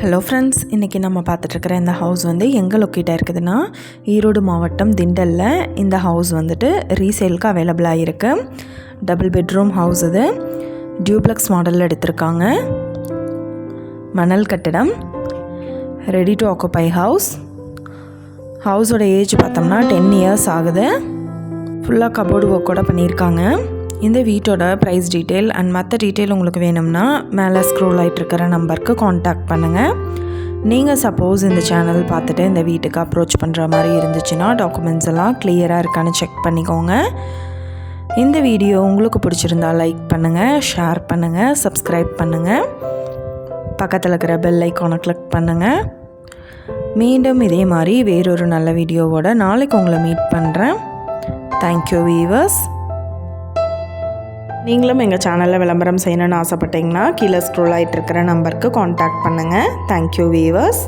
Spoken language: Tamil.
ஹலோ ஃப்ரெண்ட்ஸ், இன்றைக்கி நம்ம பார்த்துட்ருக்கிற இந்த ஹவுஸ் வந்து எங்கே லொக்கேட்டாக இருக்குதுன்னா ஈரோடு மாவட்டம் திண்டலில் இந்த ஹவுஸ் வந்துட்டு ரீசேலுக்கு அவைலபிளாக இருக்குது. டபுள் பெட்ரூம் ஹவுஸ் இது. டியூப்ளக்ஸ் மாடலில் எடுத்திருக்காங்க. மணல் கட்டிடம். Ready to occupy house. ஹவுஸோட ஏஜ் பார்த்தோம்னா 10 இயர்ஸ் ஆகுது. ஃபுல்லாக கபோர்டு ஒர்க்கோட பண்ணியிருக்காங்க. இந்த வீட்டோட ப்ரைஸ் டீட்டெயில் அண்ட் மற்ற டீட்டெயில் உங்களுக்கு வேணும்னா மேலே ஸ்க்ரோல் ஆகிட்டுருக்கிற நம்பருக்கு காண்டாக்ட் பண்ணுங்கள். நீங்கள் சப்போஸ் இந்த சேனல் பார்த்துட்டு இந்த வீட்டுக்கு அப்ரோச் பண்ணுற மாதிரி இருந்துச்சுன்னா டாக்குமெண்ட்ஸ் எல்லாம் கிளியராக இருக்கான்னு செக் பண்ணிக்கோங்க. இந்த வீடியோ உங்களுக்கு பிடிச்சிருந்தா லைக் பண்ணுங்கள், ஷேர் பண்ணுங்கள், சப்ஸ்கிரைப் பண்ணுங்கள், பக்கத்தில் இருக்கிற பெல் ஐக்கானை கிளிக் பண்ணுங்கள். மீண்டும் இதே மாதிரி வேறொரு நல்ல வீடியோவோட நாளைக்கு உங்களை மீட் பண்ணுறேன். Thank you viewers. நீங்களும் எங்கள் சேனலில் விளம்பரம் செய்யணும்னு ஆசைப்பட்டீங்கன்னா கீழே ஸ்க்ரோல் ஆகிட்டு இருக்கிற நம்பருக்கு காண்டாக்ட் பண்ணுங்கள். Thank you viewers.